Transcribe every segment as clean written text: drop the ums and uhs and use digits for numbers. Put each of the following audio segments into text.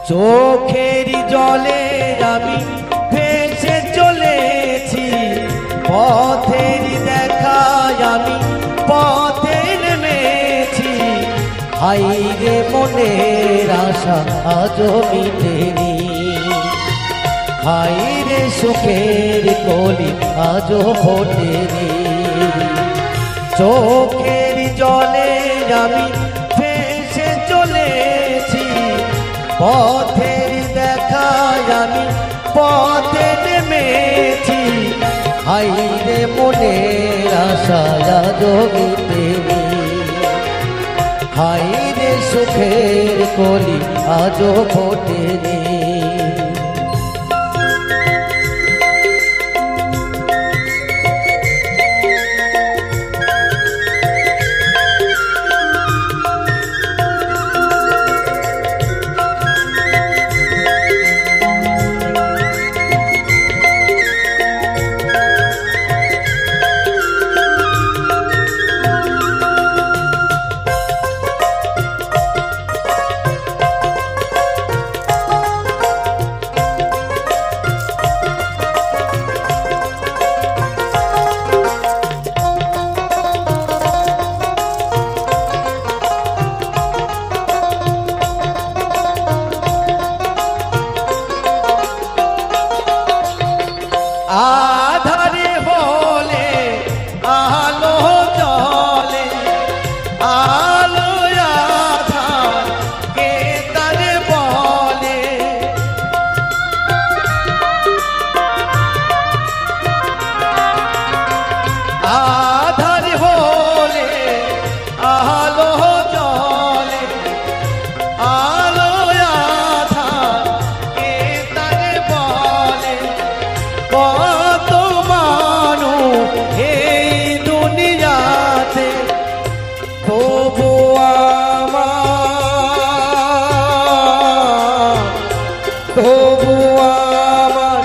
চোখের জলে আমি ভেসে চলেছি, পথের দেখায় আমি পথে নেমেছি। হাইরে মনের আশা আজও মিটেনি, হাইরে সুখের কলি আজও ফোটেনি। চোখের জলে আমি ভেসে চলেছি, পথের দেখায় আমি পথে নেমেছি। হাইরে মনের আশা আজও মিটেনি, হাইরে সুখের কলি আজও ফোটেনি। আধারে বলে আলো জলে, আলো আধার কে তারে বলে। আধারে বলে আলো জলে, আলো আধার কে তারে বলে। কত মানুষ এই দুনিয়াতে, তবু আমার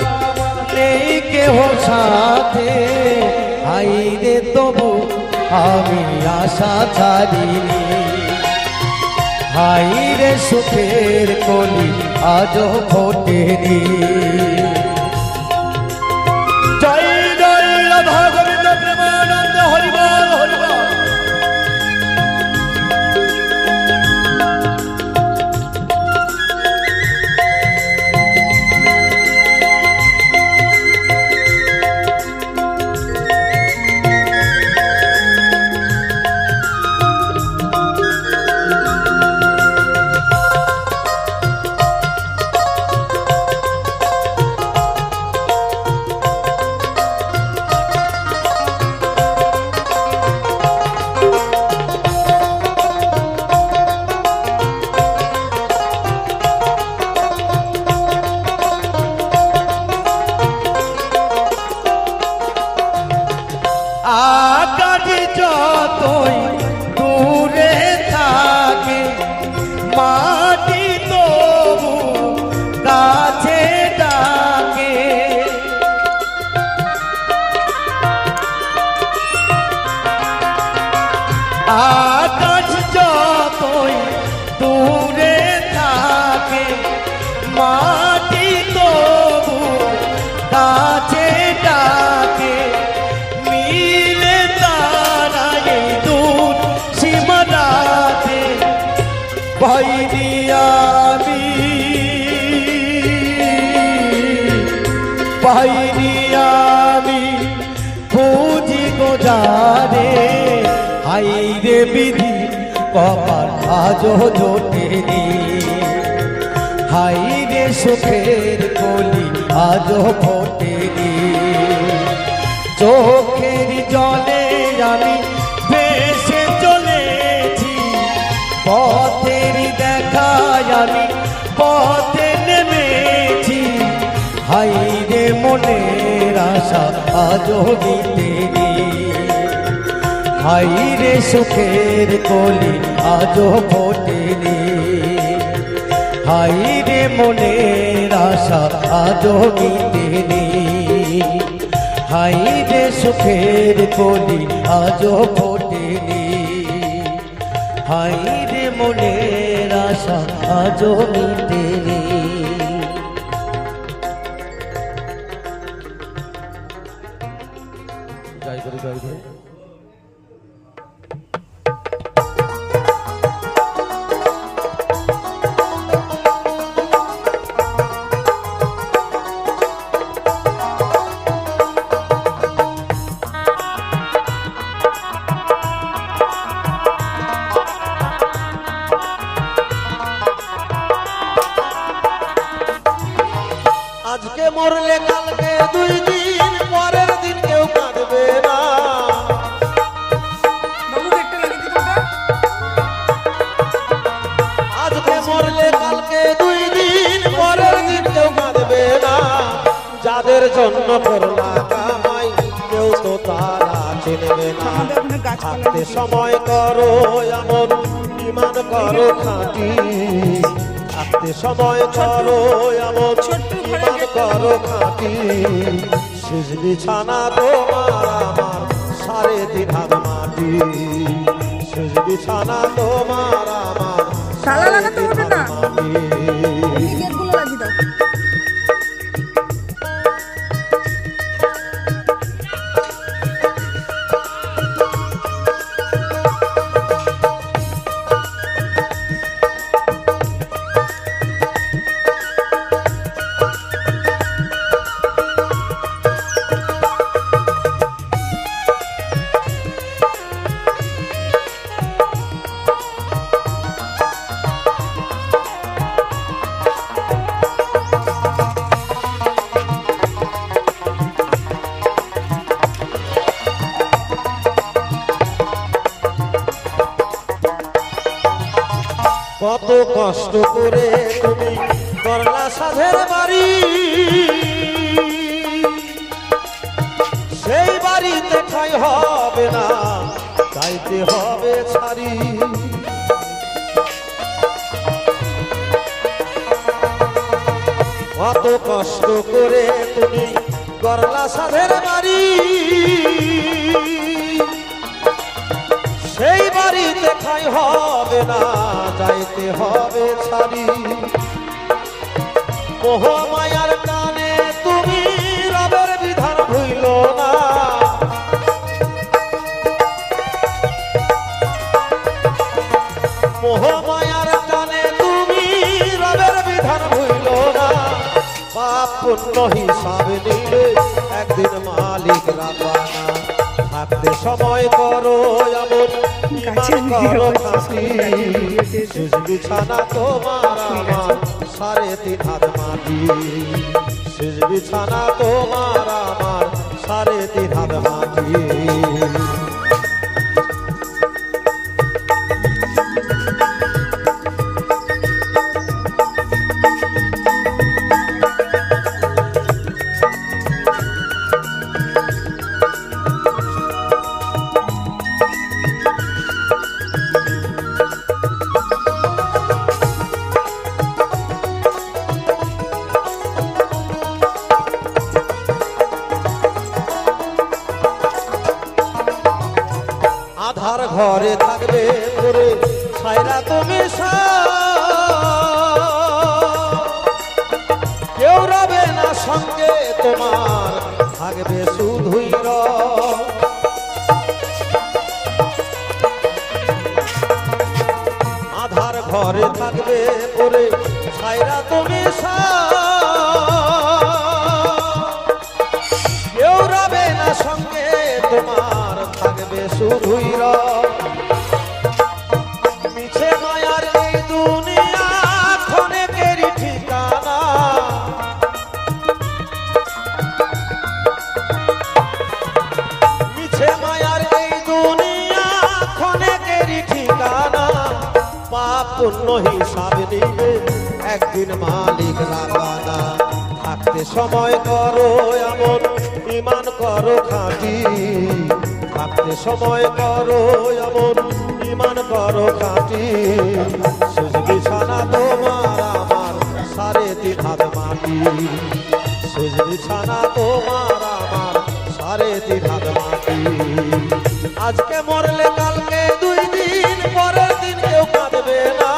নেই কেহ সাথে। হাইরে তবু আমি আশা ছাড়িনি, হাইরে সুখের কলি আজও ফোটেনি। জয় জয় রাধা গোবিন্দ প্রেমানন্দ হরি বল হরি বল। আকাশ যতই দূরে থাকে, মাটি তবু কাছে ডাকে। আকাশ যতই দূরে থাকে, মাটি তবু কাছে ডাকে। মিলে তারা এই দূর সীমানাতে, পাইনি আমি, পাইনি আমি খুঁজি গোজারে। হাইরে বিধি কপাল আজও জোটেনি, হাইরে সুখের কলি আজও ফোটেনি। চোখের জলে আমি ভেসে চলেছি, পথের দেখায় আমি পথে নেমেছি। হাইরে মনের আশা আজও মিটেনি, হাইরে সুখের কলি আজও ফোটেনি। হাইরে মনের আশা আজও মিটেনি, হাইরে সুখের কলি আজও ফোটেনি। হাইরে মনের আশা আশা আজও মিটে রে। জয় গুরু জয় গুরু। আজকে মরলে কালকে 2 দিন, পরের দিন কেউ কাঁদবে না। আজকে মরলে কালকে 2 দিন, পরের দিন কেউ কাঁদবে না। যাদের জন্য করলা কামাই কেউ তো তারা চিনবে না। থাকতে সময় করো এমন, ইমান করো খাঁটি। থাকতে সময় করো এমন, ইমান করো খাঁটি। শেষ বিছানা তোমার আমার, 3.5 হাত মাটি। শেষ বিছানা তোমার আমার, তালা লাগাতে হবে না, মাটি। গেটগুলো লাগিয়ে দাও। কত কষ্ট করে তুমি করলা সাধের বাড়ি, সেই বাড়িতে ঠাই হবে না, চাইতে হবে ছাড়ি। কত কষ্ট করে তুমি করলা সাধের বাড়ি, সেই বাড়িতে ঠাই হবে না, যাইতে হবে ছাড়ি। মোহ মায়ার টানে তুমি রবের বিধান ভুইল না। মোহ মায়ার টানে তুমি রবের বিধান ভুইল না। পাপ পুণ্য হিসাব নিলে একদিন মালিক রাবানা। থাকতে সময় করো এমন, ইমান করো খাঁটি। শেষ বিছানা তোমার আমার, 3.5 হাত মাটি। শেষ বিছানা তোমার আমার, 3.5 হাত মাটি। আধার ঘরে থাকবে করে ছাইরা তুমি কেউ রবে না সঙ্গে তোমার, থাকবে শুধুই আধার ঘরে থাকবে করে ছাইরা তুমি কেউ রবে না সঙ্গে তোমার, থাকবে শুধুই মিছে মায়ার এই দুনিয়া ক্ষণেকেরই ঠিকানা। মিছে মায়ার এই দুনিয়া ক্ষণেকেরই ঠিকানা। পাপ পুণ্য হিসাব নিবে একদিন মালিক রাবানা। থাকতে সময় করো এমন, ইমান করো খাঁটি। থাকতে সময় করো এমন, ইমান করো খাঁটি। শেষ বিছানা তোমার আমার, 3.5 হাত মাটি। শেষ বিছানা তোমার আমার, 3.5 হাত মাটি। আজকে মরলে কালকে 2 দিন, পরের দিন কেউ কাঁদবে না।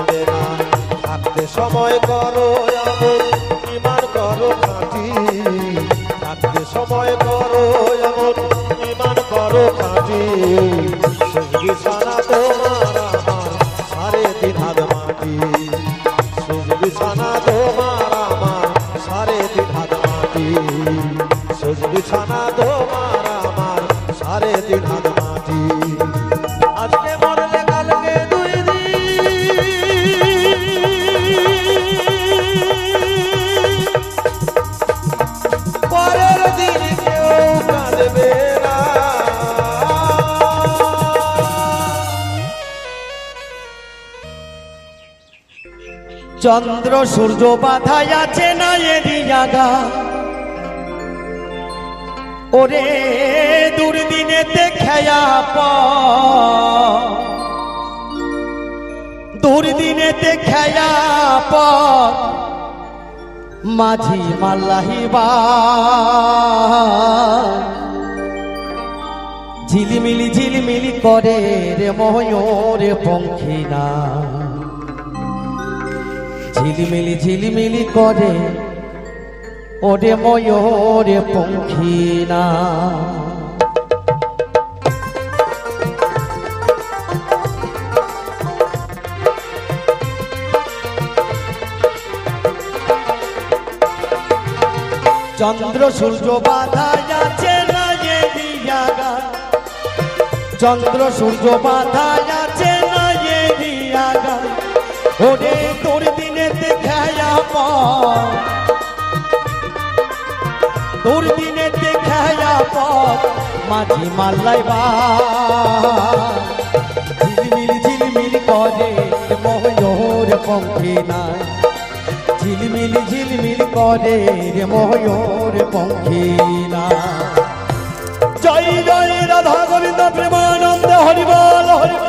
কাঁদবে না। থাকতে সময় করো এমন ইমান করো খাঁটি, থাকতে সময় করো এমন ইমান করো খাঁটি। শেষ বিছানা তোমার আমার সাড়ে 3 হাত মাটি, শেষ বিছানা তোমার আমার সাড়ে 3 হাত মাটি, শেষ বিছানা তোমার আমার সাড়ে 3 হাত মাটি। আজকে মরলে কালকে 2 দিন, পরের দিন কেউ কাঁদবে না। চন্দ্র সূর্য বাধায় আছে না এদিয়াগা, ওরে দুর্দিনেতে খেয়া দুর্দিনেতে খেয়া মাঝি মাল্লাহিবা ঝিলিমিলি ঝিলিমিলি করে রে ময়ূরে পঙ্খিনা, ঝিলিমিলি ঝিলিমিলি করে ওরে ময়ূরে পঙ্খিনা। চন্দ্র সূর্য বাধা যাচ্ছে না এদিয়াগা, চন্দ্র সূর্য বাধা যাচ্ছে না এদিয়াগা, ওরে তোর দিনেতে খেয়া তোর দিনেতে খেয়া মাঝি মাল্লাইবা ঝিলমিল ঝিলমিল করে ময়ূর পঙ্খিনা, ঝিলমিল ঝিলমিল করে রে ময়ূর পঙ্খিনা। জয় জয় রাধা গোবিন্দ প্রেমানন্দ হরি বল হরি বল।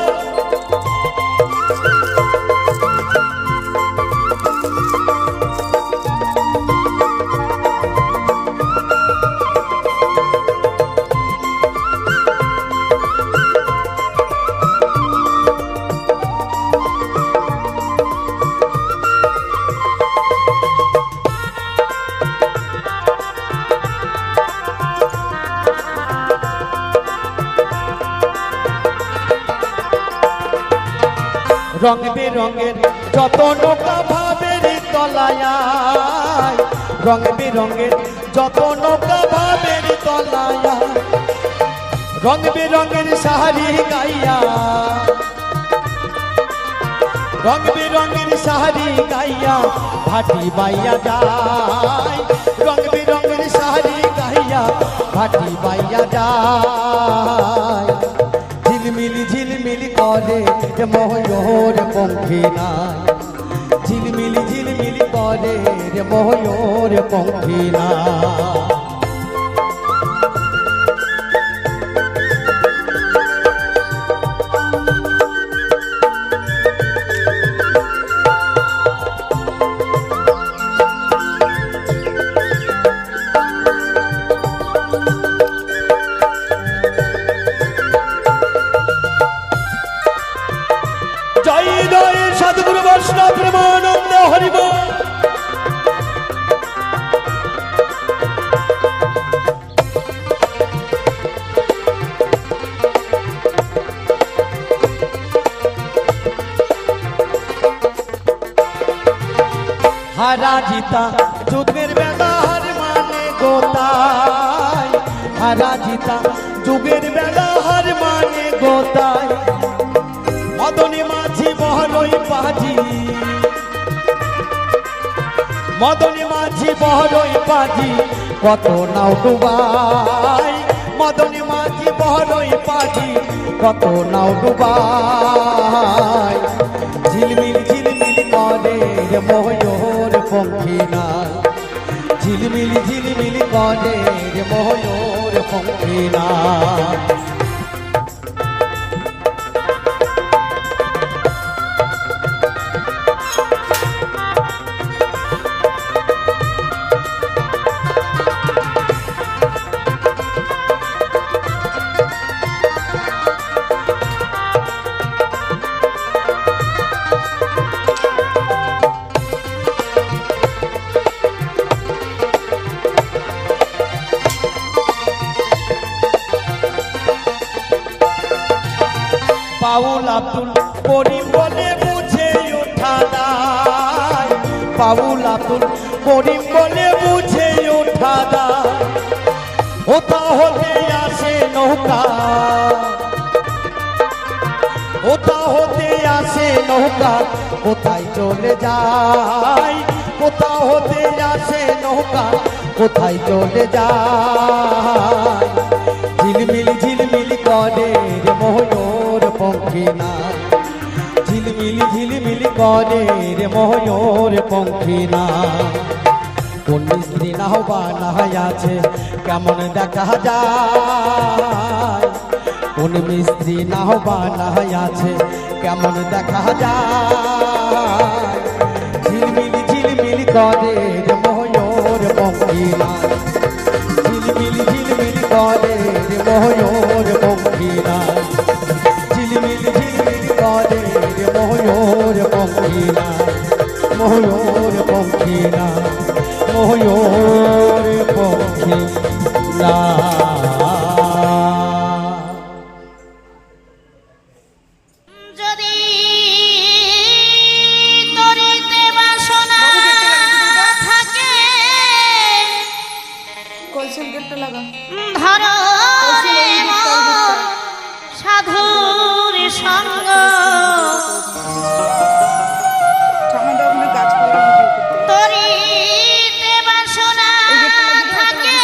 রং বেরঙের যত নৌকা ভাবের তলায়, রং বেরঙের যত নৌকা ভাবের তলায়, রং বেরঙের শাড়ি গাইয়া, রং বেরঙের শাড়ি গাইয়া ভাটি বাইয়া যায়, রং বেরঙের শাড়ি গাইয়া ভাটি বাইয়া যায়। ঝিলমিলি ঝিলমিলি করে ময়ূর পঙ্খিনা, ঝিলমিলি ঝিলমিলি করে ময়ূর পঙ্খিনা। জয় জয় সদ্গুরু বৈষ্ণব প্রেমানন্দ হরি বল। হারা জিতা যুগের বেলা হার মানে গোতায়, হারা জিতা যুগের বেলা হার মানে গোতায়। মদনী মাঝি বহরই পাজি, মদনী মাঝি বহরই পাজি কত নাও ডুবাই, মদনী মাঝি বহরই পাজি কত নাও ডুবাই। ঝিলমিল ঝিলমিল করে ময়ূর পঙ্খিনা, ঝিলমিল ঝিলমিল করে ময়ূর পঙ্খিনা। আব্দুল করিম বলে বুঝে ওঠা দায়, বাউল আব্দুল করিম বলে বুঝে ওঠা দায়। ওটা হতে আসে নৌকা, ওটা হতে আসে নৌকা, কোথায় চলে যায়, কোথা হতে আসে নৌকা, কোথায় চলে যায়। ঝিলমিল ঝিলমিল করে রে ময়ূর পঙ্খী না, ঝিলমিল ঝিলমিল করে রে ময়ূর পঙ্খী না। কোন মিস্ত্রি না হবা না আছে কেমন দেখা যায়, কোন মিস্ত্রি না হবা না আছে কেমন দেখা যায়। ঝিলমিল ঝিলমিল করে রে ময়ূর পঙ্খী না, ঝিলমিল ঝিলমিল করে রে ময়ূর পঙ্খী না, ঝিলমিল ঝিলমিল করে রে ময়ূর পঙ্খী না, ময়ূর পঙ্খী না, ময়ূর পঙ্খী না। যদি তরিতে বাসনা থাকে, কলসির গেটটা লাগা। ধরো রে মন সাধুর সঙ্গ, ঠাকুমাটা ওখানে গাছপালা ভিডিও করতে। তরিতে বাসনা থাকে,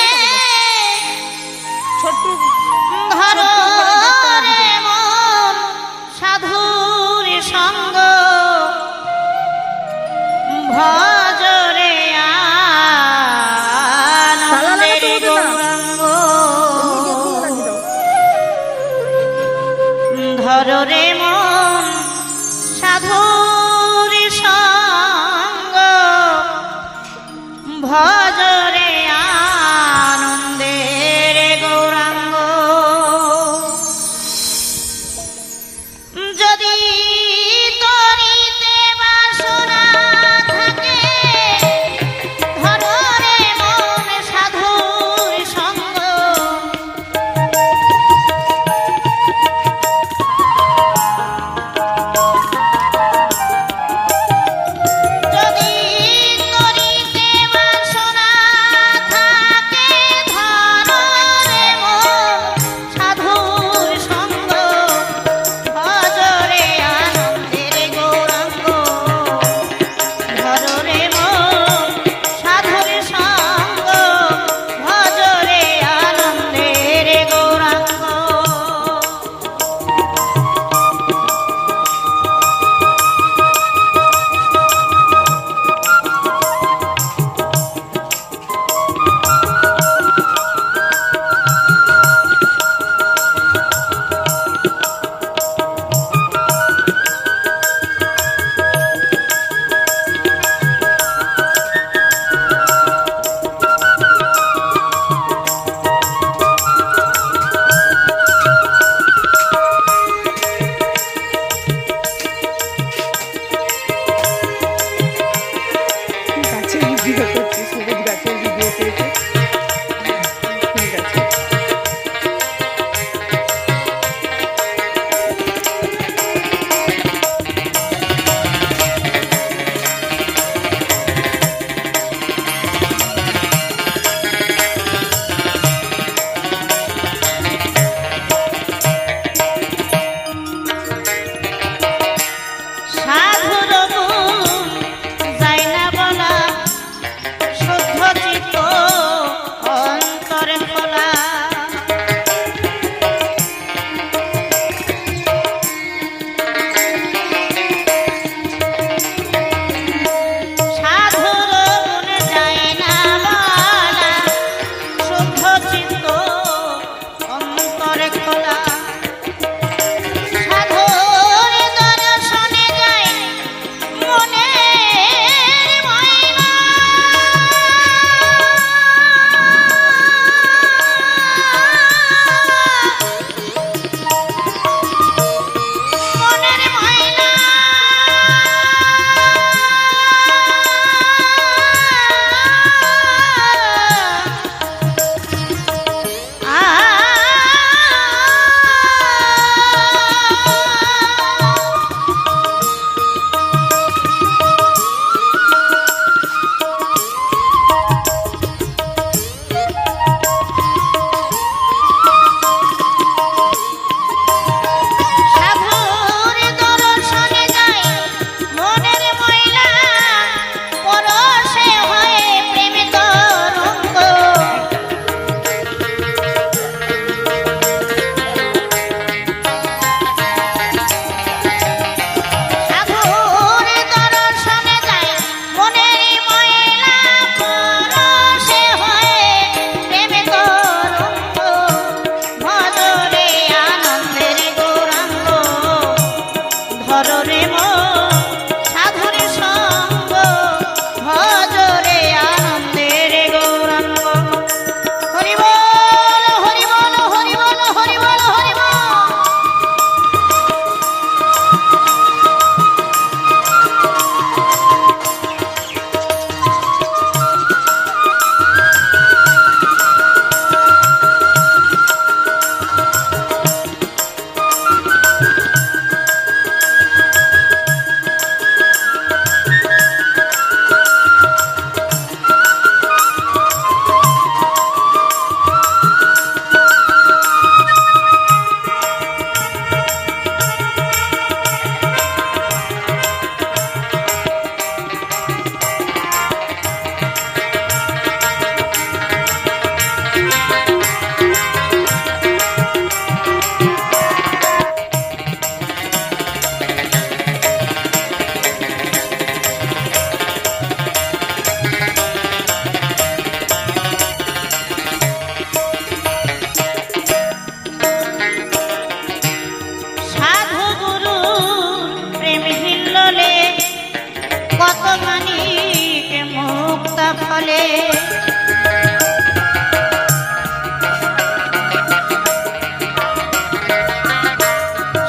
মানিক মুক্তা ফলে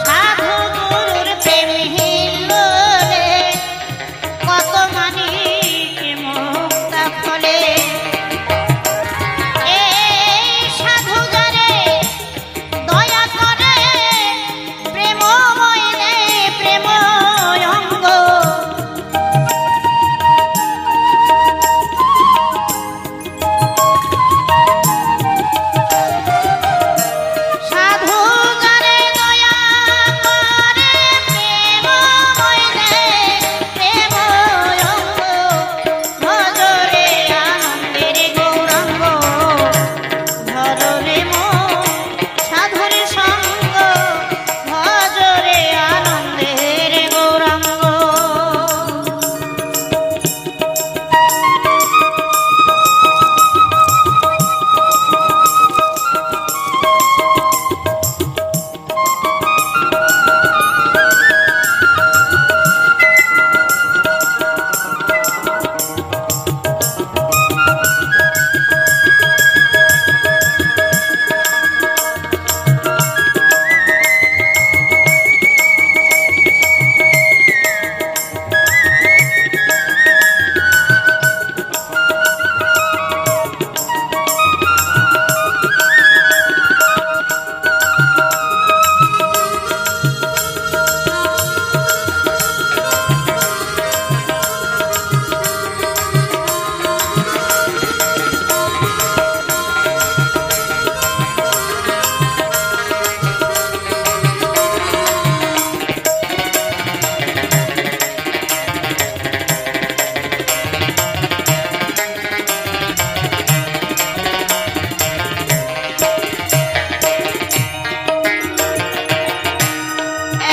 সাধু গুরুর প্রেম হিল্লোলে কত মানিক মুক্তা ফলে এই সাধু যারে দয়া করে প্রেমময় রে প্রেময় অঙ্গ সাধু যারে দয়া করে প্রেমময় রে প্রেময় অঙ্গ ভজরে আনন্দের গৌরাঙ্গ ধররে মন সাধুর সঙ্গ ভজরে আনন্দের গৌরাঙ্গ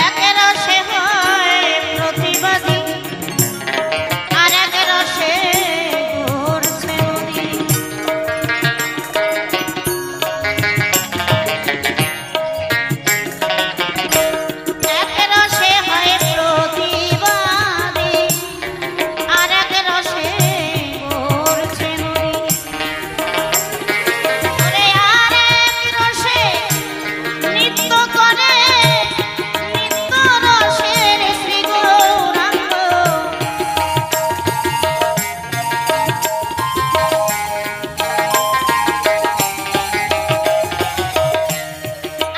এক রসে হয় প্রতিবাদী আর এক রসে ঘুরছে নদী এক রসে হয় প্রতিবাদী আর এক রসে ঘুরছে নদী ওরে আর এক রসে নৃত্য করে নিত্য রসের শ্রী গৌরাঙ্গ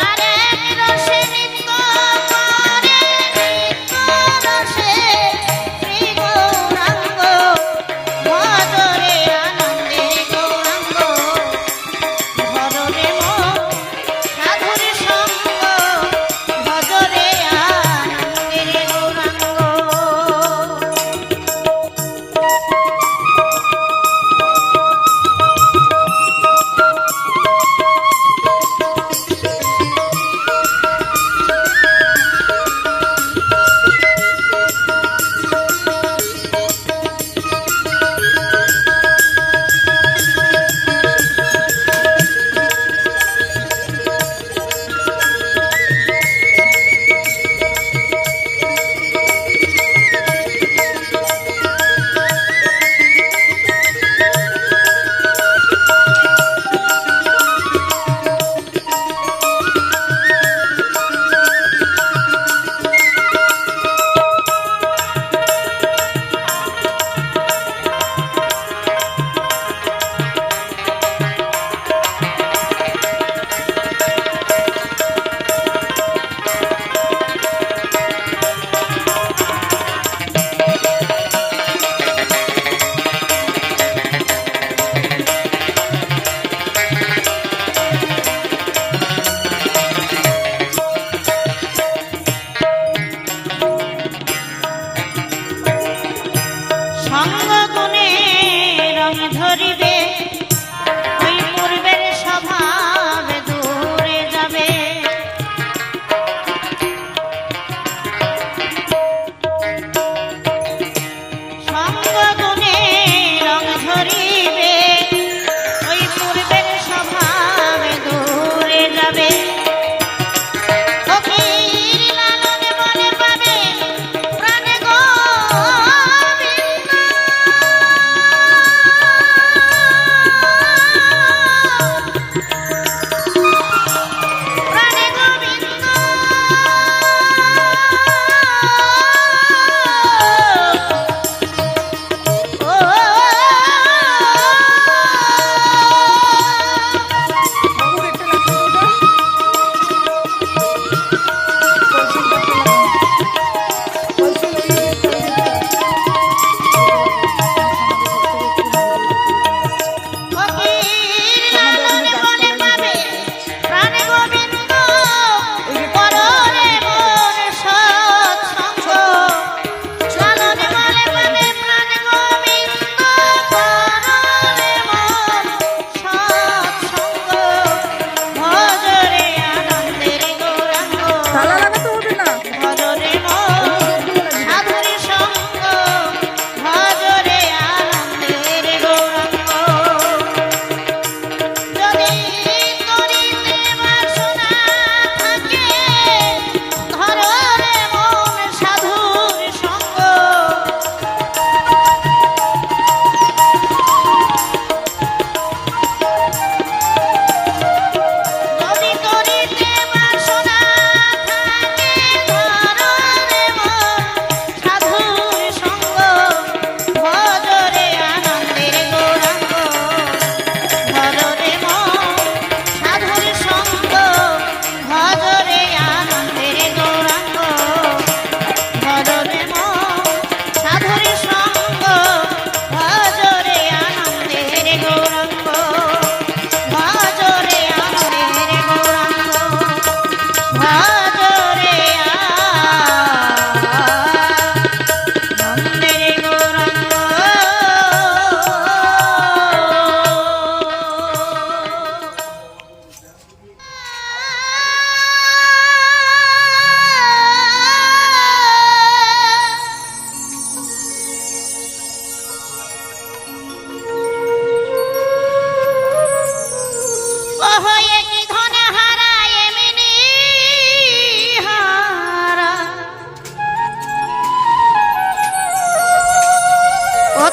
আর এক রসে নৃত্য করে নিত্য রসের শ্রী গৌরাঙ্গ ভজরে আনন্দের গৌরাঙ্গ ধররে মন সাধুর সঙ্গ ভজরে আনন্দের গৌরাঙ্গ সঙ্গ গুণে রং ধরিবে ওই পূর্বের স্বভাব দূরে যাবে সঙ্গ গুণে রং ধরিবে ওই পূর্বের স্বভাব দূরে যাবে ফকির লালন বলে পাবে প্রাণে গোবিন্দ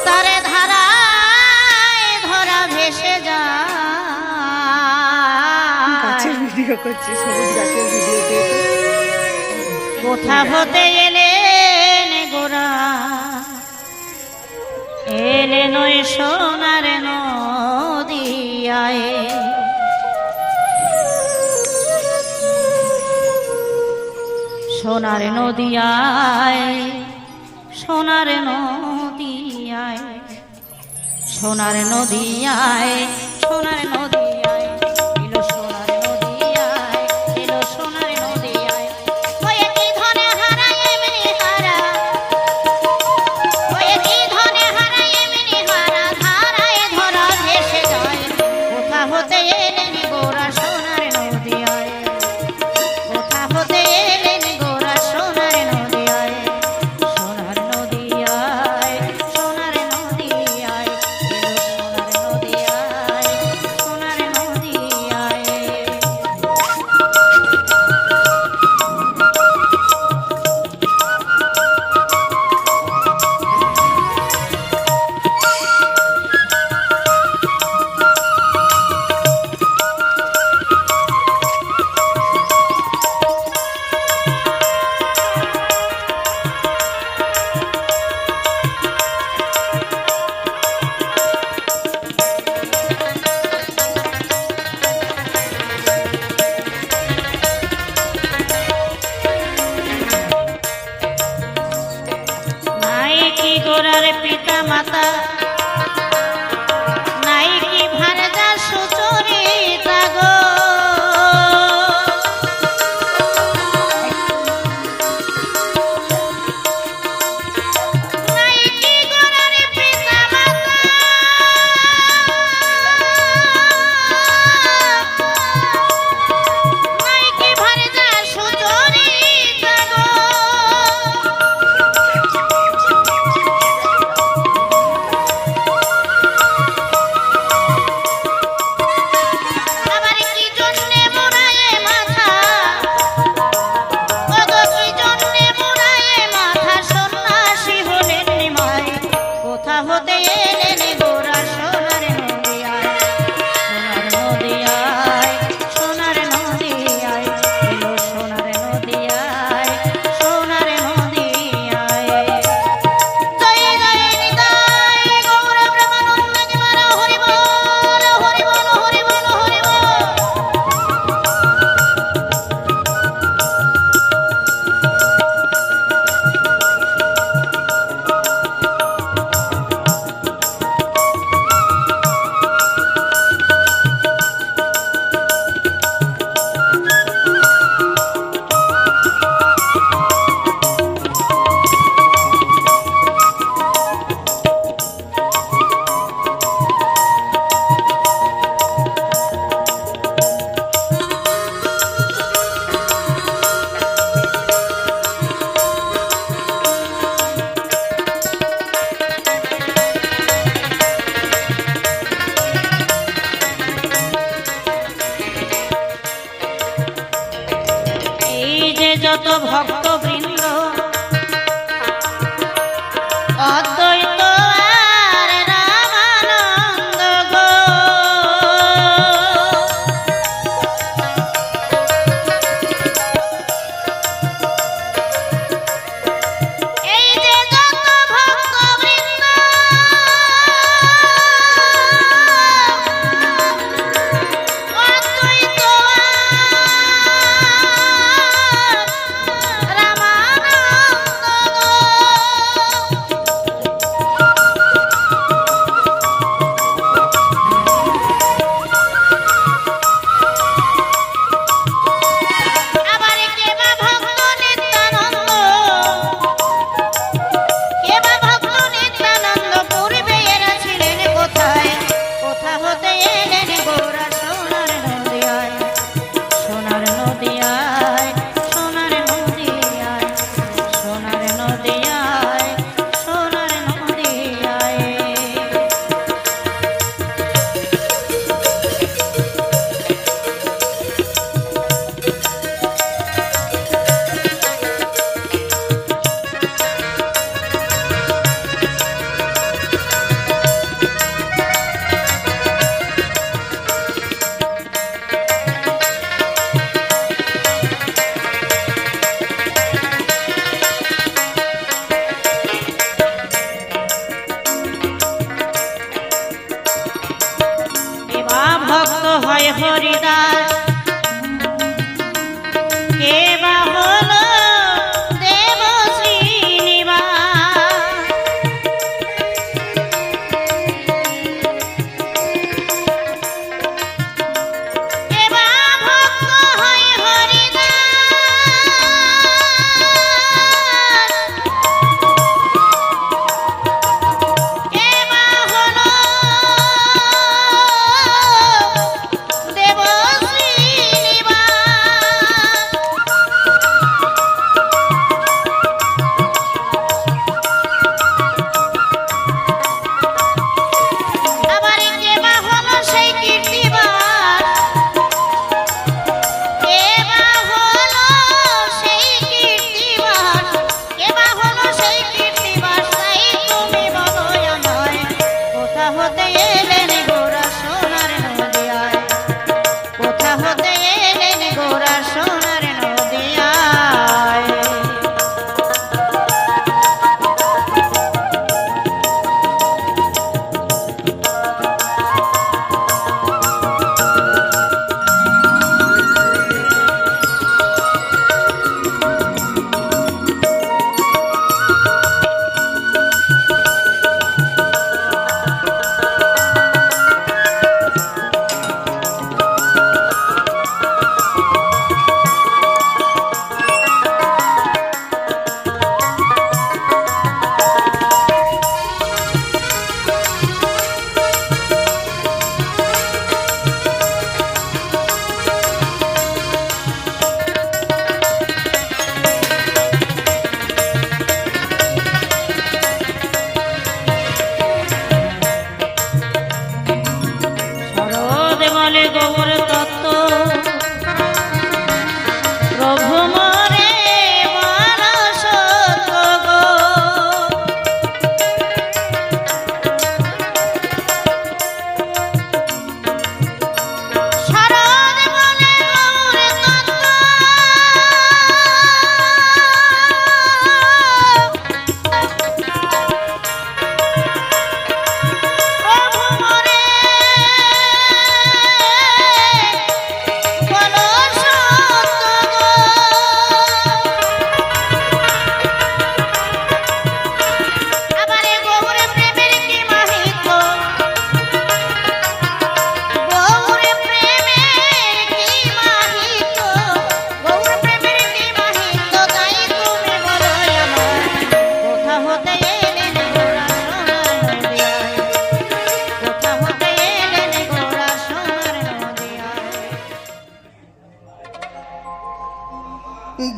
তারে ধারায় ধরা ভেসে যায়। গাছের ভিডিও করছি, সবুজ গাছের ভিডিও দিয়েছে। কোথা হতে এলেন গোরা, এলেন ওই সোনার নদিয়ায়। সোনার নদিয়ায়, সোনার নদিয়ায়, সোনার নদিয়ায়, সোনার নদিয়ায়, এলো সোনার নদিয়ায়, এলো সোনার নদিয়ায়। ওয়ে কি ধনে হারায় এমনি হারা, ওয়ে কি ধনে হারায় এমনি হারা, ধারায় ধরা ভেসে যায়। কোথা হতে এলেন গোরা সোনার নদিয়ায়, কোথা হতে এলেন গোরা সোনার নদিয়ায়। সোনার নদিয়ায়, সোনার নদিয়ায়, এলো সোনার নদিয়ায়, সোনার নদিয়ায়। নাই কি গোরার পিতা মাতা, নাই কি ভারজা সুচরিতা গো। নাই কি গোরার পিতা মাতা, নাই কি ভারজা সুচরিতা গো। আবার কি জন্যে মোরায়ে মাথা, ওগো কি জন্যে মোরায়ে মাথা, সন্ন্যাসী হলেন নিমাই। কোথা হতে এলেন গোরা সোনার নদিয়ায়, সোনার নদিয়ায়, সোনার নদিয়ায়, এলো সোনার নদিয়ায়, সোনার নদিয়ায়। জয় জয় নিতাই গৌর প্রেমানন্দ জীবন হরি বল, হরি বল, হরি বল, হরি বল। এই যে যত ভক্তবৃন্দ অদ্বৈত আর রামানন্দ গো, এই যে যত ভক্তবৃন্দ অদ্বৈত আর হরিদাস কে বা হলো দেব শ্রীনিবাস কে বা ভক্ত হয় হরিদাস কে বা হলো দেব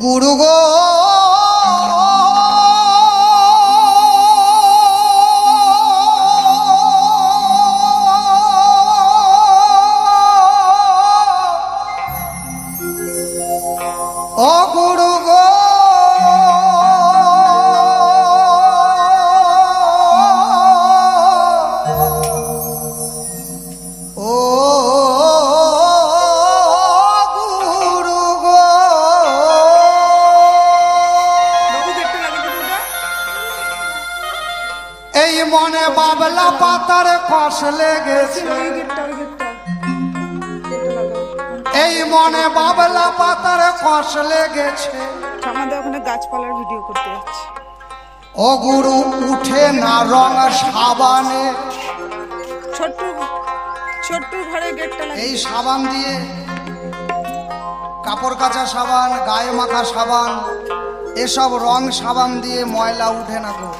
গুরু গো ও গুরু গো ও গুরু গো এই মনে বাবলা পাতার কষ লেগেছে এই মনে বাবলা পাতার কষ লেগেছে আমাদের ওখানে গাছপালার ভিডিও করতে যাচ্ছে ও গুরু উঠে না রং সাবানে ছোট্ট ছোট্ট ঘরে গেটটা লাগে এই সাবান দিয়ে কাপড় কাচা সাবান গায়ে মাখা সাবান এসব রং সাবান দিয়ে ময়লা উঠে না গো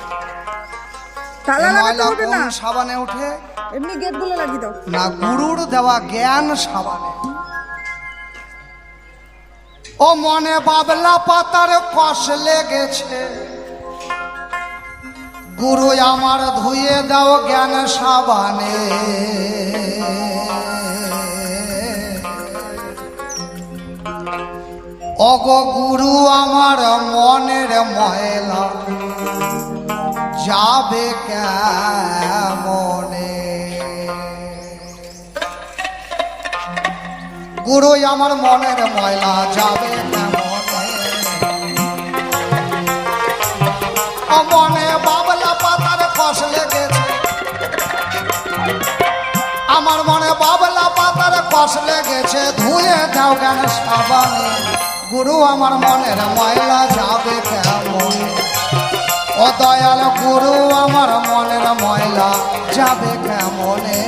তালা লাগাতে ময়লা হবে কোন না সাবানে উঠে এমনি গেটগুলো লাগিয়ে দাও না গুরুর দেওয়া জ্ঞান সাবানে ও মনে বাবলা পাতার কষ লেগেছে গুরু আমার ধুয়ে দাও জ্ঞান সাবানে অগো গুরু আমার মনের ময়লা যাবে কেমনে গুরু আমার মনের ময়লা যাবে কেমনে ও মনে বাবলা পাতার কষ লেগেছে আমার মনে বাবলা পাতার কষ কষ লেগেছে ধুয়ে দাও কেন সাবানে গুরু আমার মনের ময়লা যাবে কেমন ও দয়াল গুরু আমার মনের ময়লা যাবে কেমনে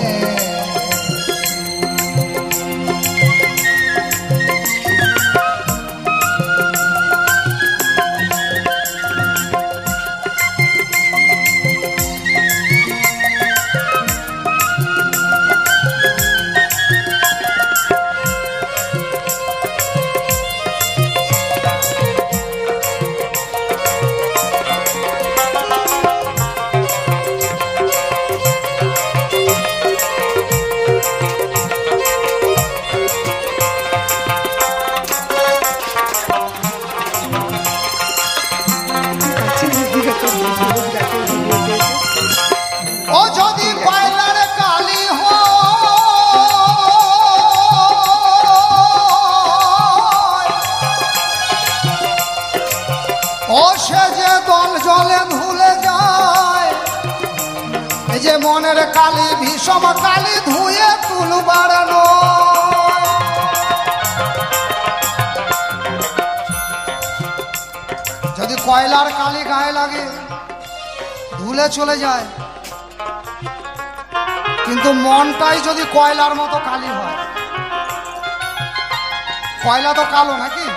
ও যদি কয়লার কালি হয় ও সে যে দল জলে ধুলে যায় এই যে মনের কালি ভীষণ কালি ধুয়ে তুলবার যদি কয়লার কালি গায়ে লাগে ধুলে চলে যায় কিন্তু মনটাই যদি কয়লার মতো কালি হয় কয়লা তো কালো নাকি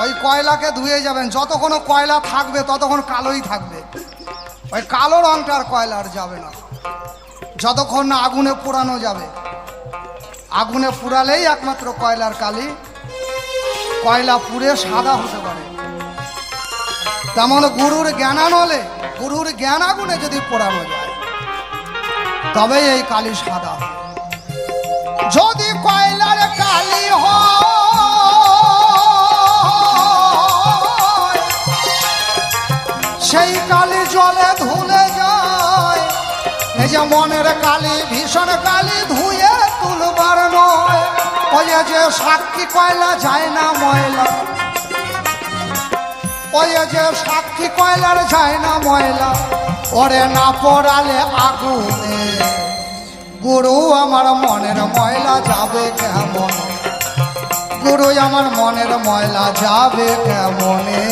ওই কয়লাকে ধুয়ে যাবেন যতক্ষণ কয়লা থাকবে ততক্ষণ কালোই থাকবে ওই কালো রংটা আর কয়লার যাবে না যতক্ষণ না আগুনে পোড়ানো যাবে আগুনে পুড়ালেই একমাত্র কয়লার কালি কয়লা পুড়ে সাদা হতে পারে তেমন গুরুর জ্ঞানানলে গুরুর জ্ঞান আগুনে যদি পোড়ানো যায় তবে এই কালি সাদা যদি কয়লার কালি হয় সেই কালি জলে ধুলে যায় এই যে মনের কালি ভীষণ কালি ধুয়ে তুলবার নয় ওই যে সাক্ষী কয়লা যায় না ময়লা ওই যে সাক্ষী কয়লার যায় না ময়লা ওরে না পড়ালে আগুনে গুরু আমার মনের ময়লা যাবে কেমন গুরু আমার মনের ময়লা যাবে কেমনে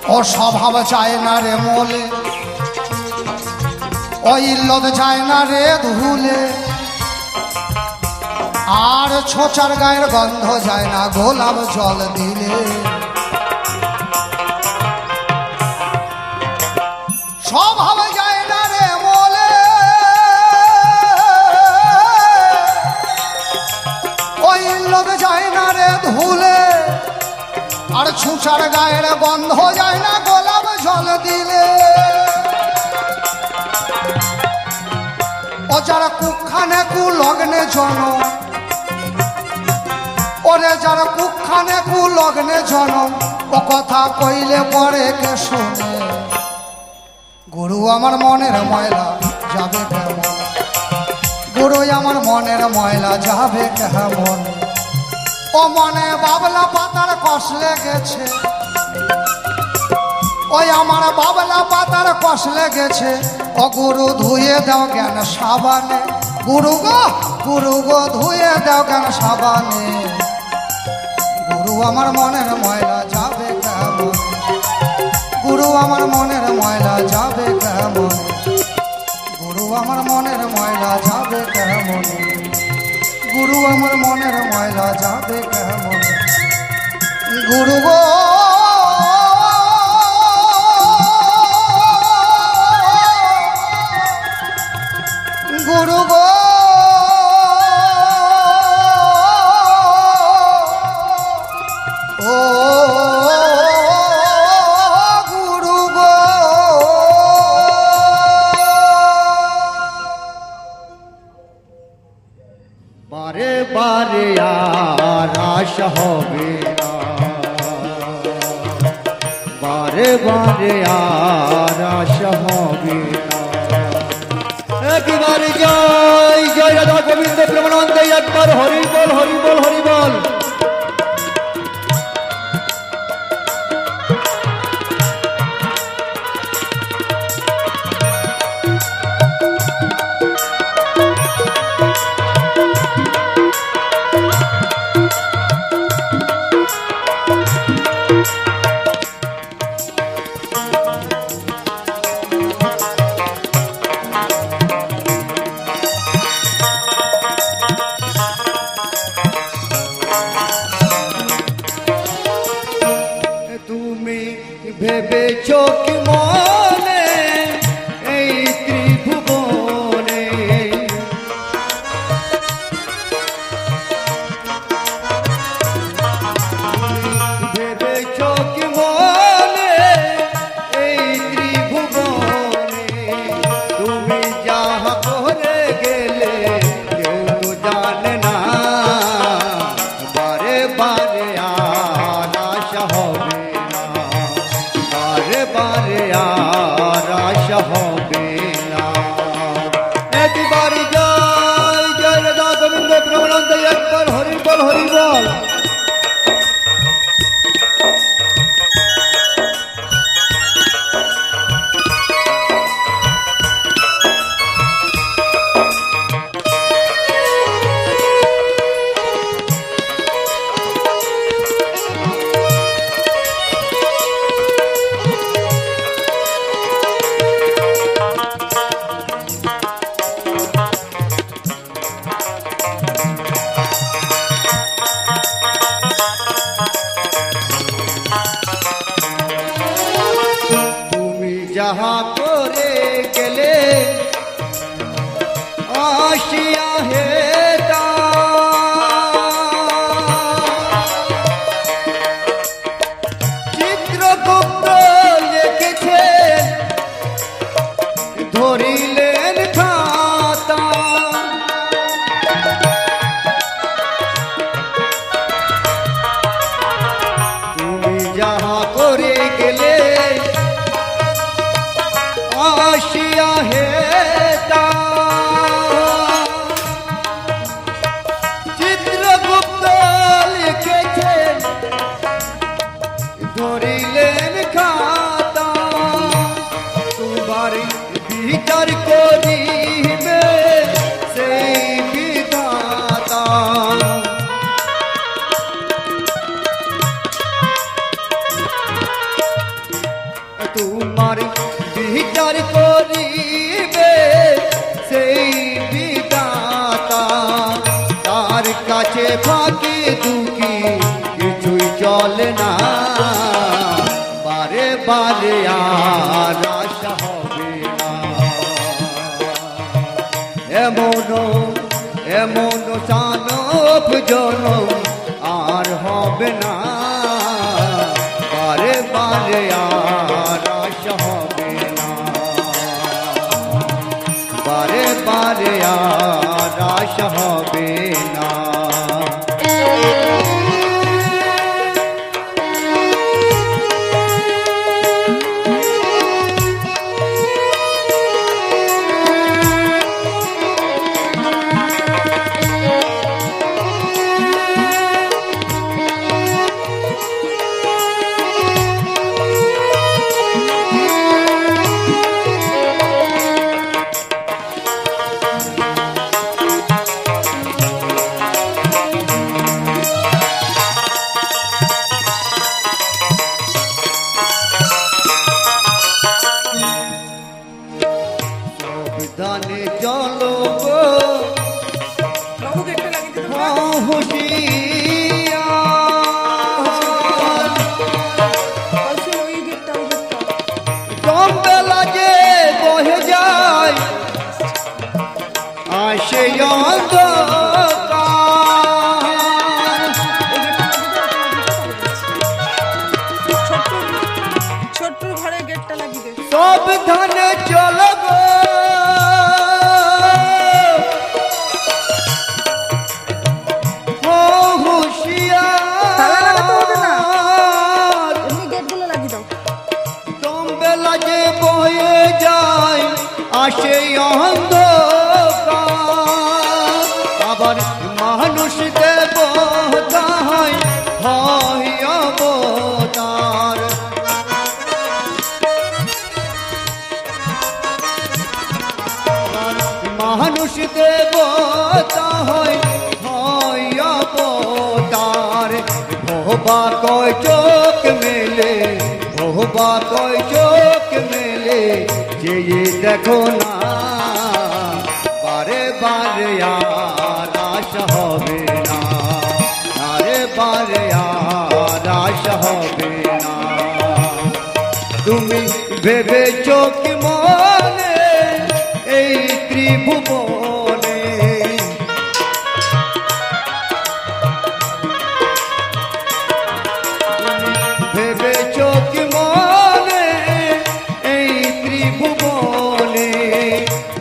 ও স্বভাব চায় না রে মোলে ও ইল্লত যায় না রে ধুলে আর ছোচার গায়ের গন্ধ যায় না গোলাপ জল দিলে স্বভাব যায় না রে মোলে ও ইল্লত যায় না রে ধুলে আর ছুঁচার গায়ের গন্ধ যায় না গোলাপ জল দিলে ও যারা কুখানে কু লগ্নে জন ওরে যারা কুখানে কু লগ্নে জনম ও কথা কইলে পরে কে শোনে গুরু আমার মনের ময়লা যাবে কেমন গুরু আমার মনের ময়লা যাবে কেমন ও মনে বাবলা পাতার কষ লেগেছে ওই আমার বাবলা পাতার কষ লেগেছে ও গুরু ধুয়ে দাও জ্ঞান সাবানে গুরু গো ধুয়ে দাও জ্ঞান সাবানে গুরু আমার মনের ময়লা যাবে কেমন গুরু আমার মনের ময়লা যাবে কেমন গুরু আমার মনের ময়লা যাবে কেমন গুরু আমার মনের ময়লা যাবে কেমন গুরু গো গুরু গো বারে বারে আর আশা হবে না, বারে বারে আর আশা হবে না। একবারে জয় জয় রাধা গোবিন্দ প্রেমানন্দে, একবার হরি বল হরি বল হরি বল। তুমি ভেবেছ কি মনে এই ত্রিভুবনে, ভেবেছ কি মনে এই ত্রিভুবনে, তুমি যাহা করে গেলে কেউ তো জানে না, বারে বারে আর আশা হবে না, বারে বারে আর আশা হবে না। একবার জয় জয় রাধা গোবিন্দ প্রেমানন্দ, একবার হরি বল হরি বল। তুমি যাহা করে গেলে আসিয়া হেতা, চিত্রগুপ্ত লিখেছেন ধরিলেন খাতা, তুমি যাহা করে গেলে আসিয়া হেতা, চিত্রগুপ্ত লিখেছেন ধরিলেন খাতা, তোমার বিচার করিবে সেই বিধাতা, তোমার বিচার করিবে সেই বিধাতা, তার কাছে ফাঁকি দুঃখী কিছুই চলে না, বারে বারে আর আশা হবে না, এমন এমন সানব জনম আর হবে না, বারে বারে আর আশা হবে না, বারে বারে আর আশা হবে না। সাবধানে চলো গো বাবু গেটটা লাগিয়ে দিতে হবে। হুঁশিয়ার, বলছি ওই গেটটা ওই গেটটা। কম বেলা যে বহে যায় আসে অন্ধকার, ছোট্টুর ঘরে গেটটা লাগিয়ে দে। সাবধানে চলো গো দেবতা হয় হয় অবতার ভোবা কয় চোখ মেলে ভোবা কয় চোখ মেলে যে দেখো না বারে বারে আর আশা হবে না বারে বারে আর আশা হবে না তুমি ভেবেছ কি মনে এই ত্রিভুবনে ভেবেছ কি মনে এই ত্রিভুবনে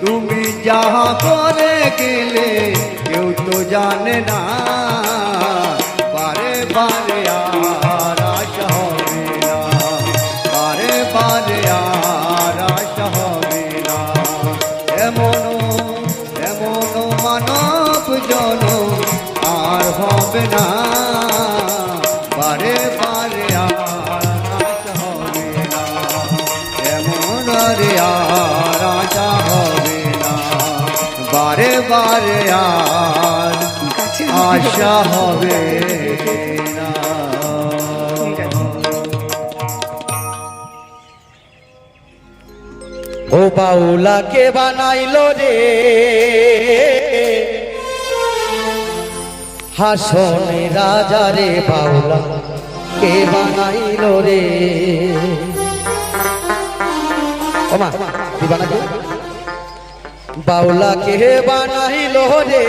তুমি যাহা করে গেলে কেউ তো জানে না বারে বারে আর আশা হবে না বারে বারে আর আশা হবে না এমন মানব জনম আর হবে না বারে বারে আর আশা হবে না এমন রে আর আশা হবে না বারে বারে আর আশা হবে না ও বাউলা কে বানাইলো রে হাসনে রাজা রে বাউলা কে বানাইলো রে ওমা কি বানাইলো বাউলা কে বানাইলো রে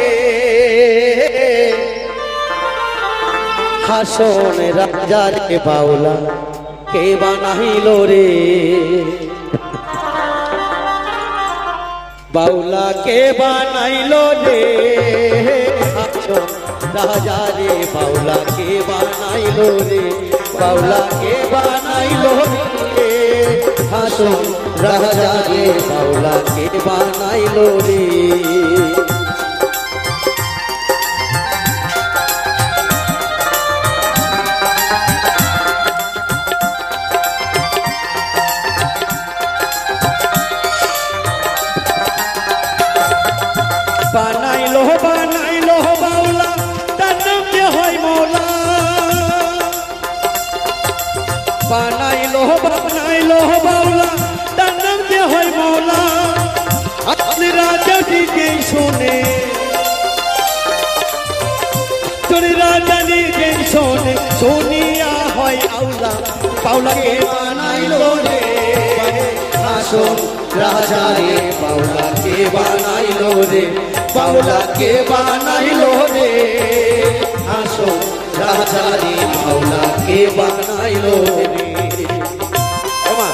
হাসনে রাজা রে বাউলা কে বানাইলো রে বাউলা কে বানাইলো রে হাসন রাজা রে বাউলা কে বানাইলো রে বাউলা কে বানাইলো রে হাসন রাজা রে বাউলা কে বানাইলো রে বানাইলো বানাইলো বাউলা তার নাম যে হয় মৌলা বানাইলো বানাইলো বাউলা তার নাম যে হয় মৌলা আপনি রাজা দিকে শোনে তোর রাজা দিকে শোনে শুনিয়া হয় আউলা বাউলাকে বানাইলো রে আসন রাজা রে বাউলা কে বানাইলো রে বাউলা কে বানাইলো রে আসো রাজা রে বাউলা কে বানাইলো রে ওমা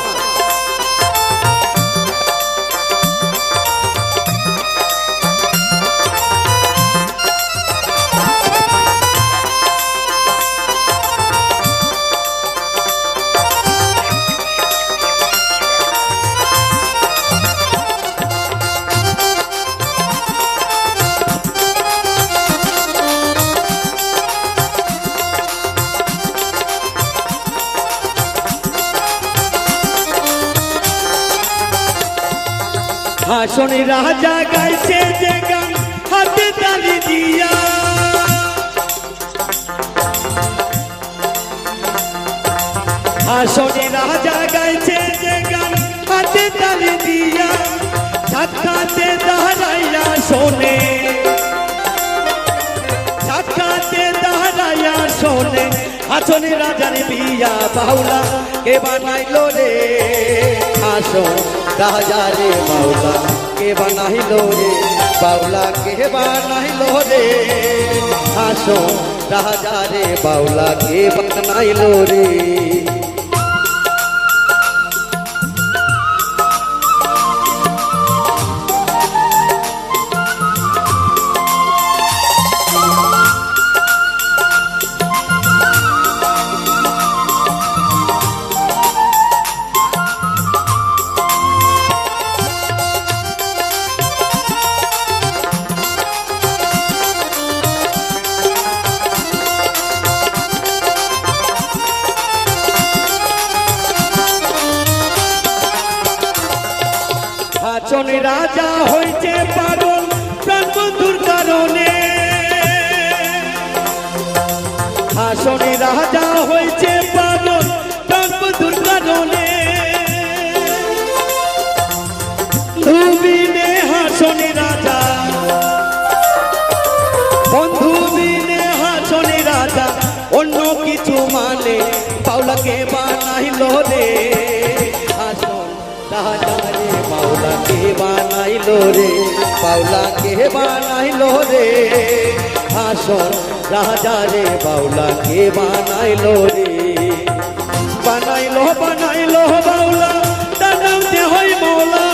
হাসনে রাজা গাইছে যে গান হাতে তালি দিয়া হাসনে রাজা গাইছে যে গান হাতে তালি দিয়া সাক্ষাতে দাঁড়াইয়া শোনে সাক্ষাতে দাঁড়াইয়া শোনে হাসনে রাজার বিয়া বাউলা কে বানাইলো রে হাসন রাজা রে বাউলা কে বানাইলো রে বাউলা কে বানাইলো রে হাসন রাজা রে বাউলা কে বানাইলো রে হাসন রাজা হইছে পাগল প্রাণ বধুর কারণে হাসনে রাজা হয়েছে পাগল প্রাণ বধুর কারণে ধুবিনে হাসনে রাজা বন্ধু বিনে হাসনে রাজা অন্য কিছু মানে বাউলাকে বানাইল রে হাসন রাজা রে বাউলাকে বানাইল রে বাউলাকে বানাইল রে হাসন রাজা রে বাউলাকে বানাইল রে বানাইলো বানাইলো বাউলা তার নাম যে হয় মৌলা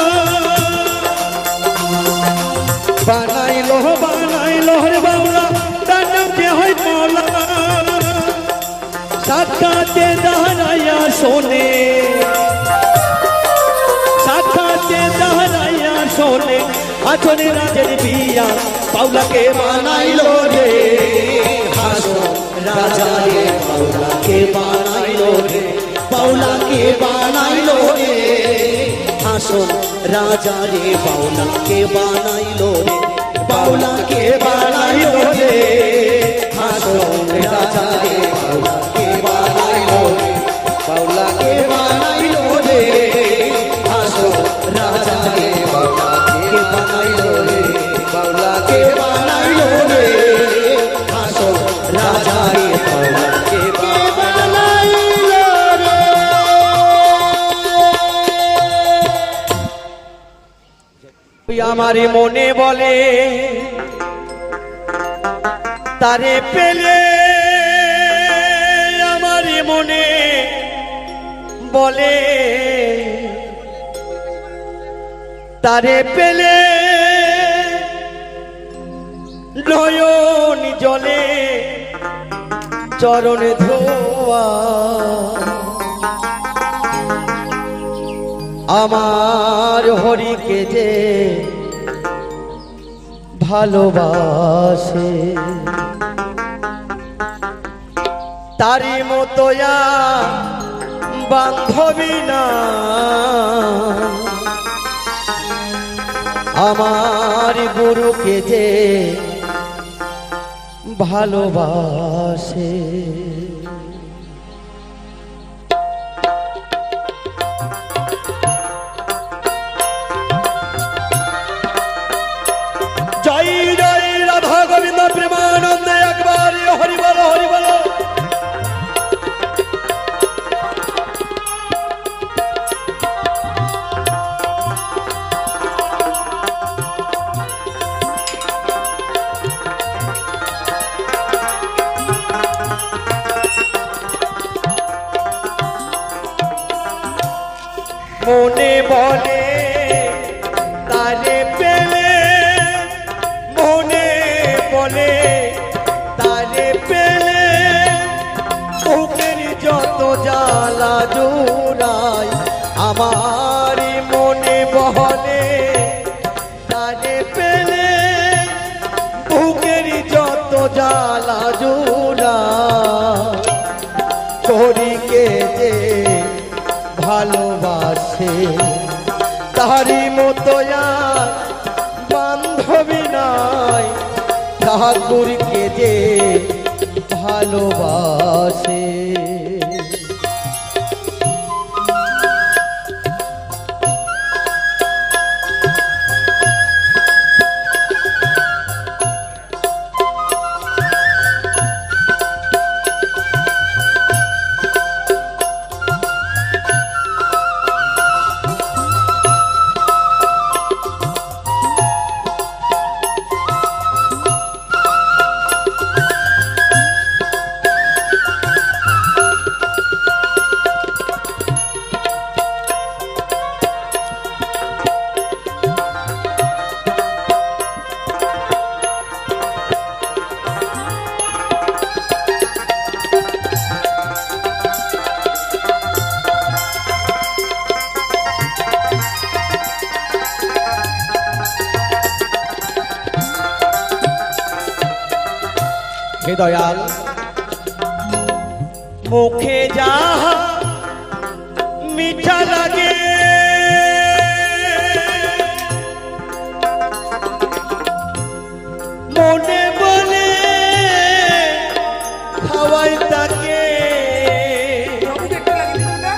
বানাইলো বানাইলো রে বাউলা তার নাম যে হয় মৌলা সাক্ষাতে দাঁড়াইয়া শোনে সাক্ষাতে দাঁড়াইয়া শোনে হাসনে রাজের বিয়া বাউলাকে বানাইলো রে হাসন রাজা রে বাউলাকে বানাইলো রে বাউলাকে বানাইলো রে হাসন রাজা রে বাউলাকে বানাইলো রে বাউলাকে বানাইলো রে হাসন রাজা রে বাউলাকে বানাইলো রে বাউলাকে বানাইলো রে হাসন রাজা রে বাউলাকে বানাইলো রে বাউলাকে বানাইলো রে হাসন রাজা রে বাউলাকে বানাইলো রে আমারে মনে বলে তারে পেলে আমারে মনে বলে তারে পেলে নয়ন জলে চরণে ধোয়া আমার হরিকে যে ভালোবাসে তারি মতোয়া বান্ধবী না আমার গুরুকে যে ভালোবাসে জয় জয় রাধা গোবিন্দ প্রেমানন্দে একবার হরি বলো হরি বলো মনে বলে তারে পেলে মনে বলে তারে পেলে বুকের যত জ্বালা জোড়াই আমার মনে বলে তারে পেলে বুকের যত জ্বালা জোড়াই তোরিকে যে ভালোবাসে তাহারি মতো আর বান্ধবী নাই ঠাকুরকে যে ভালোবাসে হে দয়াল মুখে যাহা মিঠা লাগে মনে বলে খাওয়াই তাকে বাবু গেটটা লাগিয়ে দিন ওটা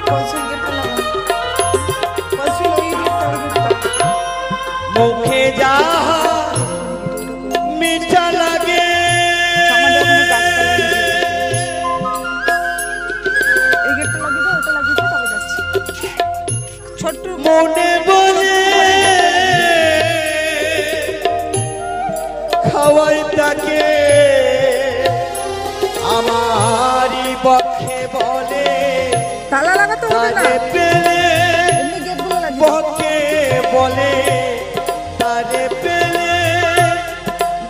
বলছি গেটটা লাগা বলছি ওই গেটটা মুখে যাহা মিঠা লাগে আমাদের ওখানে গাছটা লাগিয়ে দিন। এই গেটটা লাগিয়ে দাও ওটা লাগিয়ে দাও তবে যাচ্ছি ছোট্ট মনে বলে খাওয়াই তাকে আমারই পক্ষে বলে তালা লাগাতে হবে না তারে পেলে এমনি গেটগুলো লাগিয়ে দাও। পক্ষে বলে তারে পেলে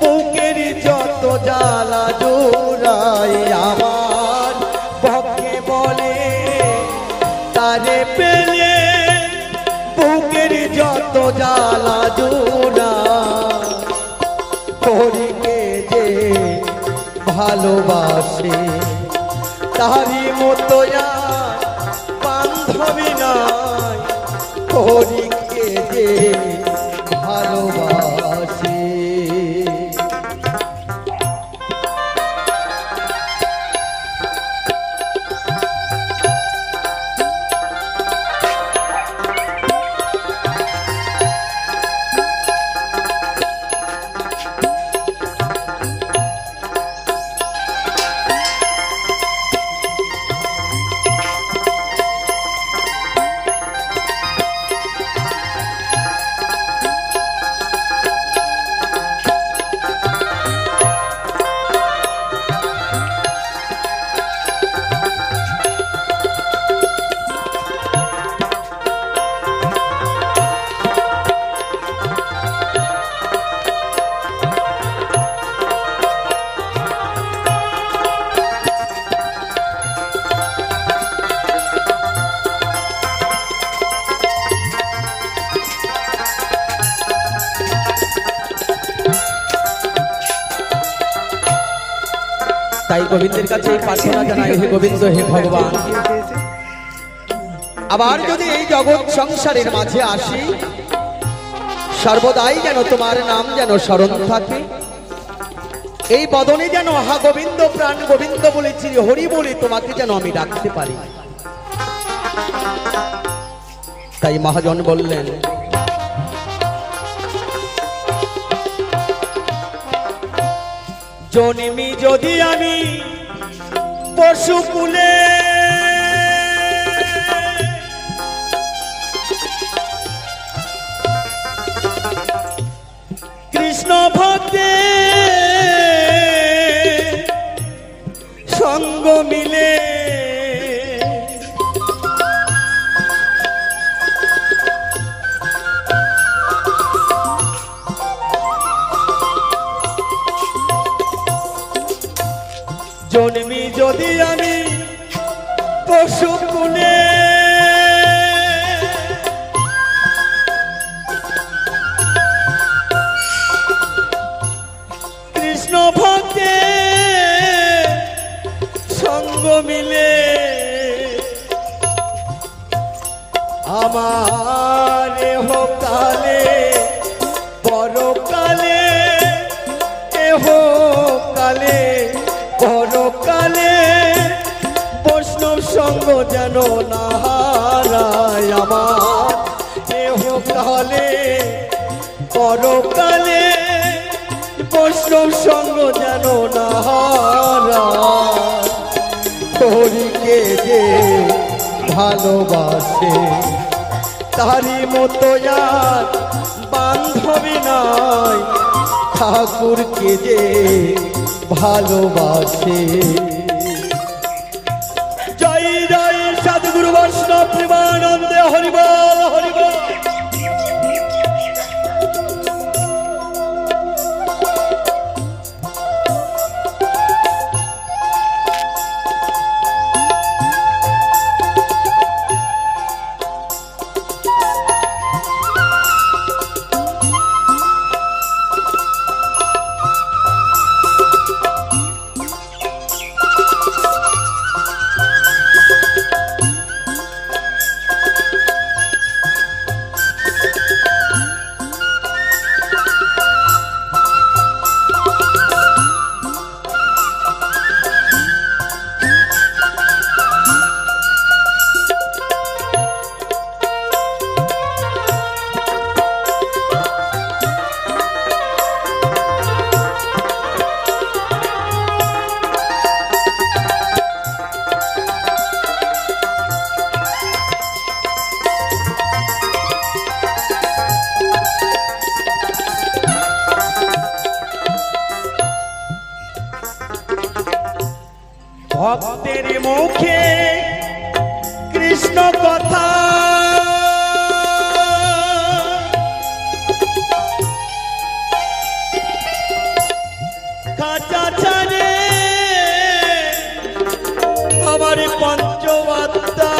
বুকের যত জ্বালা জোড়াই আমার পক্ষে বলে তারে পেলে বুকের যত জ্বালা জোড়া তোরিকে যে ভালোবাসে তারি মতো আর বান্ধবী নাই তোরিকে যে ভালোবাসে তাই গোবিন্দের কাছে এই প্রার্থনা জানাই, হে গোবিন্দ, হে ভগবান, আবার যদি এই জগৎ সংসারের মাঝে আসি সর্বদাই যেন তোমার নাম যেন স্মরণ থাকে, এই বদনে যেন হা গোবিন্দ প্রাণ গোবিন্দ বলেছি হরি বলে তোমাকে যেন আমি ডাকতে পারি। তাই মহাজন বললেন, জন্মি যদি আমি পশুকুলে কৃষ্ণ ভক্তে সঙ্গ মিলে জন্মি যদি আমি পশুকুলে কৃষ্ণ ভক্তে সঙ্গ মিলে আমার এহ কালে পরকালে এহ কালে পরকালে বৈষ্ণব সঙ্গ যেন না হারায় আমার এহ কালে পরকালে বৈষ্ণব সঙ্গ যেন না হারায় তোরিকে যে ভালোবাসে তারি মতো আর বান্ধবী নাই ঠাকুরকে যে ভালোবাসে। জয় জয় সদ্গুরু বৈষ্ণব প্রেমানন্দে হরিবল হরিবল। ভক্তের মুখে কৃষ্ণ কথা খাঁচা ছাড়ে আমার পঞ্চমাত্মা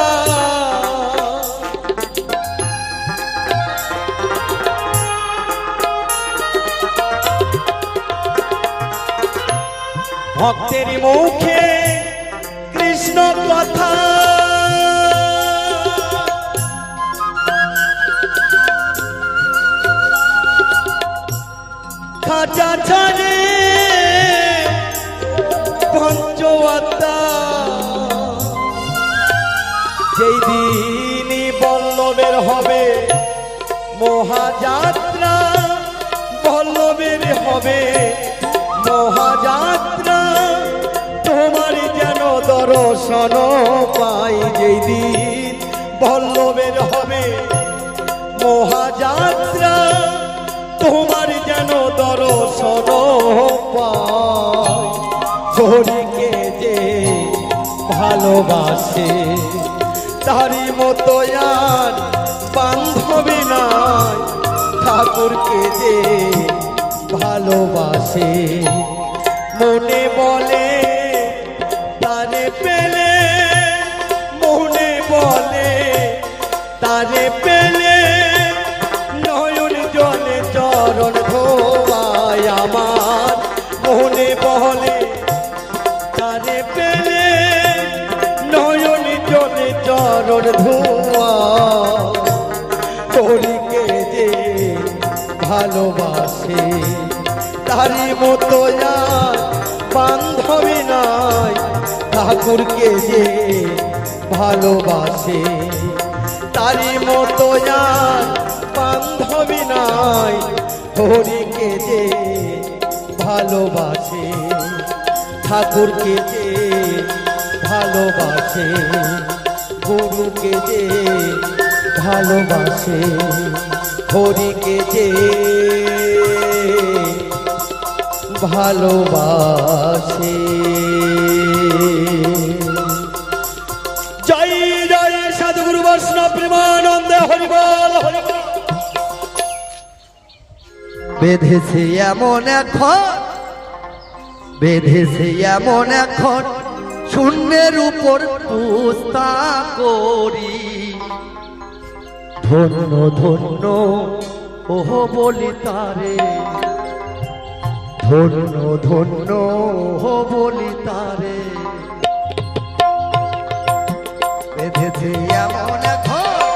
ভক্তের মুখে কৃষ্ণ কথা খাঁচা ছাড়ে পঞ্চমাত্মা যেই দিনই বল্লভের হবে মহাযাত্রা বল্লভের হবে মহাযাত্রা তোমার যেন দর্শন পাই যেই দিন বল্লভের হবে মহাযাত্রা তোমার যেন দর্শন পাই হরিকে যে ভালোবাসে তারই মতো আর বান্ধবী নাই ঠাকুরকে যে ভালোবাসে মনে বলে তারে পেলে মনে বলে তারে পেলে নয়ন জলে চরণ ধোয়ায় আমার মনে বলে তারে পেলে নয়ন জলে চরণ ধোয়া তোরিকে যে ভালোবাসে তারই মতো আর বান্ধবী নাই ঠাকুরকে যে ভালোবাসে তারই মতো আর বান্ধবী নাই হরিকে যে ভালোবাসে ঠাকুরকে যে ভালোবাসে গুরুকে যে ভালোবাসে হরিকে যে ভালোবাসে জয় জয় সাধুগুরু বৈষ্ণব প্রেমানন্দে হরিবল হরিবল। বেঁধেছে এমন এখন বেঁধেছে এমন এখন শূন্যের উপর পুস্তা করি ধন্য ধন্য ওহ বলি তারে ধন্য ধন্য ওহ বলি তারে বেঁধেছে এমন এখন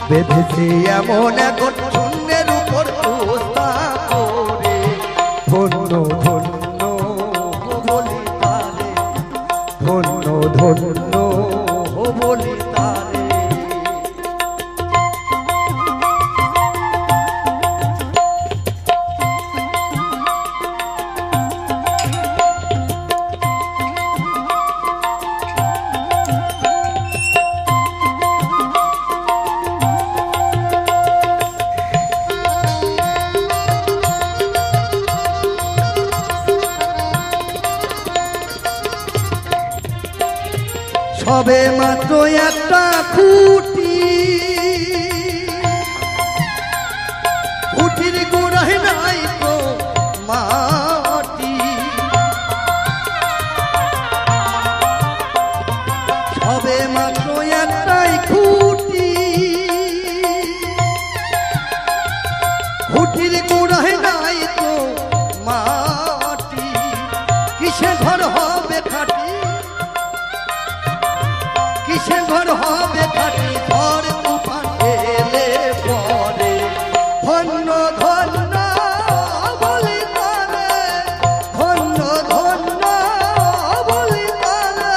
বেঁধেছে এমন এখন শূন্যের উপর পুস্তা করে ধন্য ধন্য ওহ বলি তারে ধন্য ধন্য ওহ বলি তারে সবে মাত্র একটা খুঁটি খুঁটির গোড়ায় নাই তো মাটি সবে মাত্র একটাই খুঁটি খুঁটির গোড়ায় নাই তো মাটি কিসে ঘর হবে খাটি কিসে ঘর হবে খাটি ঘর তুফান এলে পরে ধন্য ধন্য বলি তারে ধন্য ধন্য বলি তারে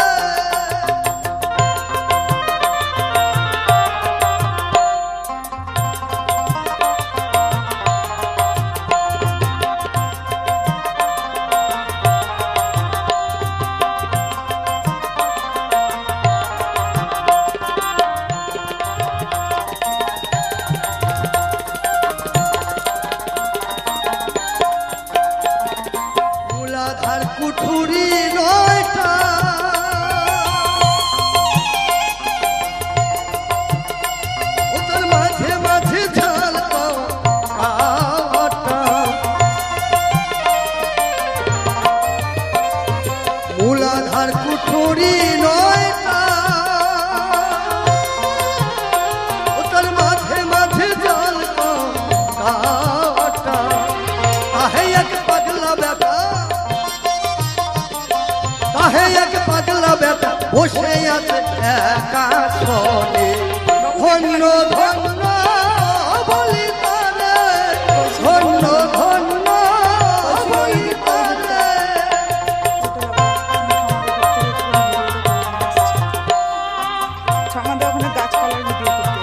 বসে আছে একা শোনে ধন্য ধন্য বলি তারে ধন্য ধন্য বলি তারে আমাদের ওখানে গাছপালার ভিডিও করতে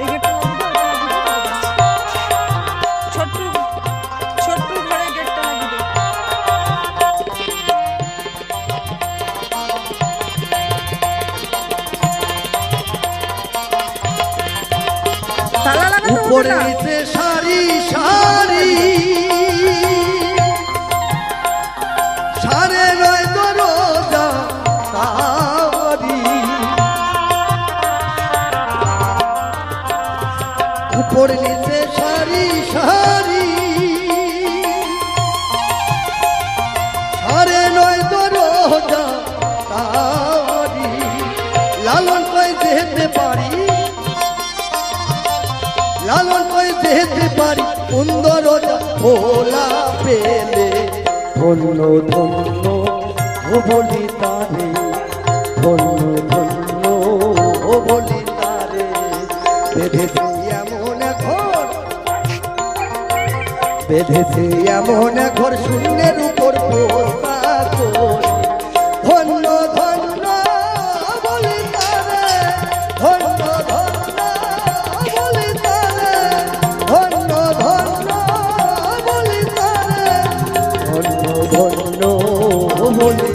এই গেটটা ছোট্ট ছোট্ট ঘরে গেটটা লাগিয়ে দে। তালা লাগাতে হবে উপরে না। নিচে সারি সারি সারে নয় দরজা তারি উপরে নিচে সারি সারি সারে নয় দরজা তারি লালন কই যেতে পারি লালন কই যেতে পারি সুন্দর ভোলা পেলে ধন্য ধন্য ও বলি তারে ধন্য ধন্য ও বলি তারে বেঁধেছি এমন ঘর বেঁধেছি এমন ঘর শূন্যের উপর পোস্তা করে ধন্য ধন্য বলি তারে ধন্য ধন্য বলি তারে ধন্য ধন্য বলি তারে ধন্য ধন্য বলি